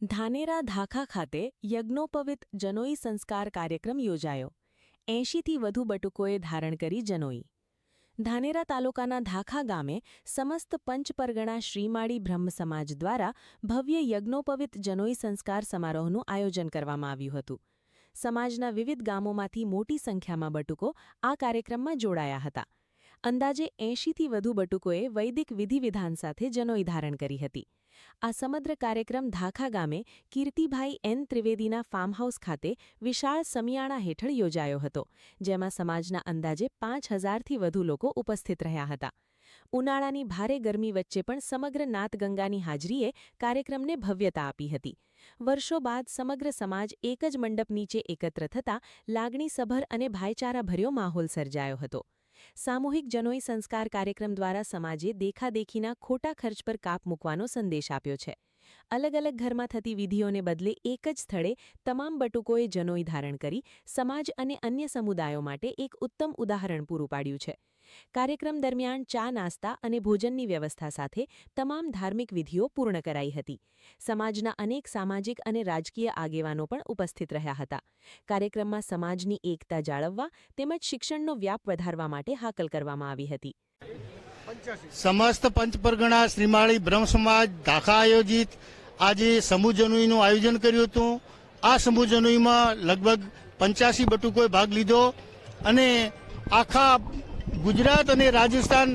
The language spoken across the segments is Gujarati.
ધાનેરા ધાખા ખાતે યજ્ઞોપવિત જનોઈ સંસ્કાર કાર્યક્રમ યોજાયો। 80થી વધુ બટુકોએ ધારણ કરી જનોઈ। ધાનેરા તાલુકાના ધાખા ગામે સમસ્ત પંચપરગણા શ્રીમાળી બ્રહ્મ સમાજ દ્વારા ભવ્ય યજ્ઞોપવિત જનોઈ સંસ્કાર સમારોહનું આયોજન કરવામાં આવ્યું હતું। સમાજના વિવિધ ગામોમાંથી મોટી સંખ્યામાં બટુકો આ કાર્યક્રમમાં જોડાયા હતા। અંદાજે 80થી વધુ બટુકોએ વૈદિક વિધિવિધાન સાથે જનોઈ ધારણ કરી હતી। આ સમગ્ર કાર્યક્રમ ધાખા ગામે કીર્તિભાઈ એન ત્રિવેદીના ફાર્મહાઉસ ખાતે વિશાળ સમિયાણા હેઠળ યોજાયો હતો, જેમાં સમાજના અંદાજે 5000થી વધુ લોકો ઉપસ્થિત રહ્યા હતા। ઉનાળાની ભારે ગરમી વચ્ચે પણ સમગ્ર નાથગંગાની હાજરીએ કાર્યક્રમને ભવ્યતા આપી હતી। વર્ષો બાદ સમગ્ર સમાજ એક જ મંડપ નીચે એકત્ર થતાં લાગણીસભર અને ભાઈચારાભર્યો માહોલ સર્જાયો હતો। સામૂહિક જનોઈ સંસ્કાર કાર્યક્રમ દ્વારા સમાજે દેખાદેખીના ખોટા ખર્ચ પર કાપ મૂકવાનો સંદેશ આપ્યો છે। અલગ અલગ ઘરમાં થતી વિધિઓને બદલે એક જ સ્થળે તમામ બટુકોએ જનોઈ ધારણ કરી સમાજ અને અન્ય સમુદાયો માટે એક ઉત્તમ ઉદાહરણ પૂરું પાડ્યું છે। કાર્યક્રમ દરમિયાન ચા નાસ્તા અને ભોજનની વ્યવસ્થા સાથે તમામ ધાર્મિક વિધિઓ પૂર્ણ કરાઈ હતી। સમાજના અનેક સામાજિક અને રાજકીય આગેવાનો પણ ઉપસ્થિત રહ્યા હતા। કાર્યક્રમમાં સમાજની એકતા જાળવવા તેમજ શિક્ષણનો વ્યાપ વધારવા માટે હાકલ કરવામાં આવી હતી। સમસ્ત પંચપરગણા શ્રીમાળી બ્રહ્મ સમાજ ધાખા આયોજિત આજે સમૂહ જનોઈનું આયોજન કર્યું હતું। આ સમૂહ જનોઈમાં લગભગ 85 બટુકોએ ભાગ લીધો અને આખા ગુજરાત અને રાજસ્થાન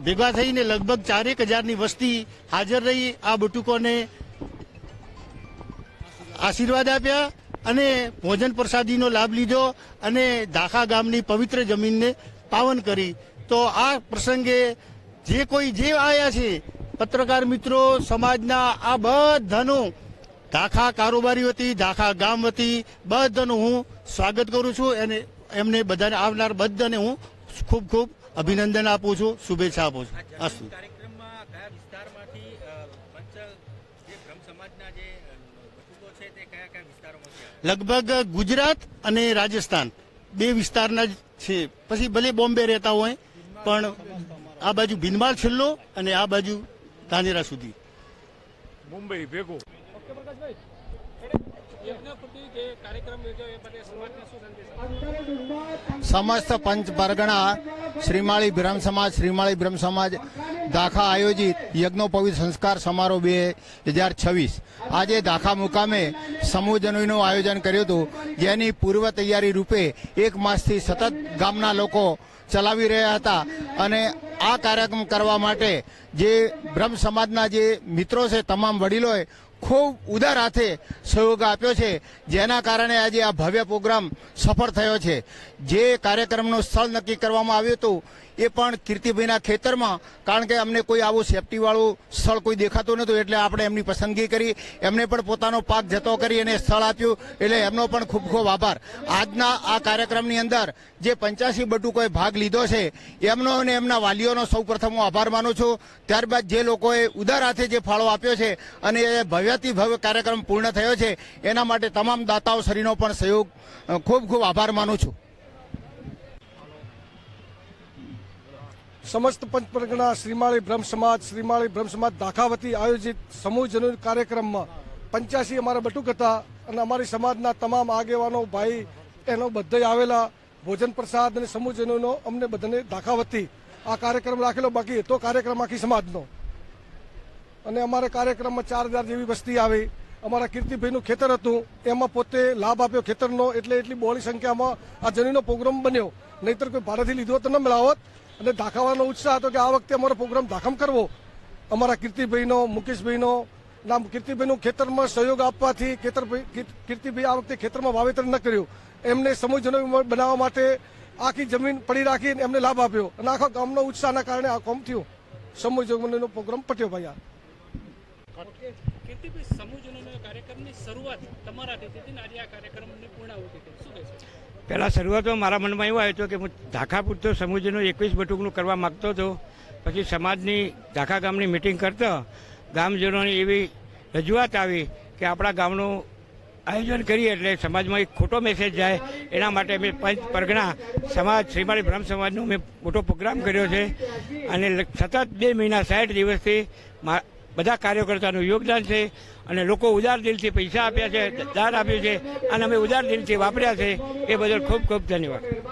ભેગા થઈને લગભગ 4000ની વસ્તી હાજર રહી। આ બટુકોને આશીર્વાદ આપ્યા અને ભોજન પ્રસાદીનો લાભ લીધો અને ધાખા ગામની પવિત્ર જમીનને પાવન કરી। તો આ પ્રસંગે જે કોઈ જે આવ્યા છે પત્રકાર મિત્રો સમાજના આ બધાનું ધાખા કારોબારી વતી ધાખા ગામ વતી બધાનું હું સ્વાગત કરું છું અને એમને બધાને આવનાર બધાને હું ખૂબ ખૂબ અભિનંદન આપું છું, શુભેચ્છા આપું છું। અસ્તુ લગભગ ગુજરાત અને રાજસ્થાન બે વિસ્તારના જ છે। પછી ભલે બોમ્બે રહેતા હોય પણ આ બાજુ ભીનમાળ છેલ્લો અને આ બાજુ ધાનેરા સુધી મુંબઈ ભેગો। સમસ્ત પંચ પરગણા શ્રીમાળી બ્રહ્મ સમાજ ધાખા આયોજિત યજ્ઞોપવિત સંસ્કાર સમારોહ 2026 આજે ધાખા મુકામે સમૂહ જનોઈનું આયોજન કર્યું હતું, જેની પૂર્વ તૈયારી રૂપે એક માસથી સતત ગામના લોકો ચલાવી રહ્યા હતા અને આ કાર્યક્રમ કરવા માટે જે બ્રહ્મ સમાજના જે મિત્રો છે તમામ વડીલોએ ખૂબ ઉદાર હાથે સહયોગ આપ્યો છે, જેના કારણે આજે આ ભવ્ય પ્રોગ્રામ સફળ થયો છે। જે કાર્યક્રમનું સ્થળ નક્કી કરવામાં આવ્યું હતું એ પણ કીર્તિભાઈના ખેતરમાં, કારણ કે અમને કોઈ આવું સેફટીવાળું સ્થળ કોઈ દેખાતું નહોતું એટલે આપણે એમની પસંદગી કરી। એમને પણ પોતાનો પાક જતો કરી અને સ્થળ આપ્યું, એટલે એમનો પણ ખૂબ ખૂબ આભાર। આજના આ કાર્યક્રમની અંદર જે 85 બટુકોએ ભાગ લીધો છે એમનો અને એમના વાલીઓનો સૌપ્રથમ હું આભાર માનું છું। ત્યારબાદ જે લોકોએ ઉદાર હાથે જે ફાળો આપ્યો છે અને એ ભવ્યથી ભવ્ય કાર્યક્રમ પૂર્ણ થયો છે એના માટે તમામ દાતાઓ શ્રીનો પણ સહયોગ ખૂબ ખૂબ આભાર માનું છું। સમસ્ત પંચપરગણા શ્રીમાળી બ્રહ્મ સમાજ ધાખા વતી આયોજિત સમૂહ જનોઈ કાર્યક્રમમાં 85 અમારા બટુક હતા અને અમારી સમાજના તમામ આગેવાનો ભાઈ એનો બધા આવેલા। ભોજન પ્રસાદ અને સમૂહ જનોઈનો અમને બધાને ધાખા વતી આ કાર્યક્રમ રાખેલો, બાકી તો કાર્યક્રમ આખી સમાજનો। અને અમારા કાર્યક્રમમાં 4000 જેવી વસ્તી આવી। અમારા કીર્તિભાઈનું ખેતર હતું, એમાં પોતે લાભ આપ્યો ખેતરનો, એટલે એટલી બહોળી સંખ્યામાં આ જનોઈનો પ્રોગ્રામ બન્યો, નહીતર કોઈ ભાડેથી લીધો તો ન મેળાવત। અને ધાખાવાનો ઉત્સાહ હતો કે આ વખતે અમારો પ્રોગ્રામ ધાખમ કરવો। અમારા કીર્તિભાઈનો, મુકેશભાઈનો, કીર્તિભાઈનું ખેતરમાં સહયોગ આપવાથી કીર્તિભાઈ આ વખતે ખેતરમાં વાવેતર ન કર્યું, એમને સમૂહ જનોઈ બનાવવા માટે આખી જમીન પડી રાખીને એમને લાભ આપ્યો અને આખા ગામનો ઉત્સાહના કારણે આ કામ થયું। સમૂહ જનોઈનો પ્રોગ્રામ પટ્યો ભાઈ। પહેલાં શરૂઆતમાં મારા મનમાં એવું આવ્યું હતું કે હું ધાખા પૂરતો સમૂહ જનોઈ 21 બટુકનું કરવા માગતો હતો। પછી સમાજની ધાખા ગામની મિટિંગ કરતો ગામજનોની એવી રજૂઆત આવી કે આપણા ગામનું આયોજન કરીએ એટલે સમાજમાં એક ખોટો મેસેજ જાય, એના માટે મેં પંચ પરગણા સમાજ શ્રીમાળી બ્રહ્મ સમાજનો મેં મોટો પ્રોગ્રામ કર્યો છે અને સતત 2 મહિના 60 દિવસથી બધા કાર્યકર્તાનું યોગદાન છે અને લોકો ઉદાર દિલથી પૈસા આપ્યા છે, દાન આપ્યું છે અને અમે ઉદાર દિલથી વાપર્યા છે. એ બદલ ખૂબ ખૂબ ધન્યવાદ.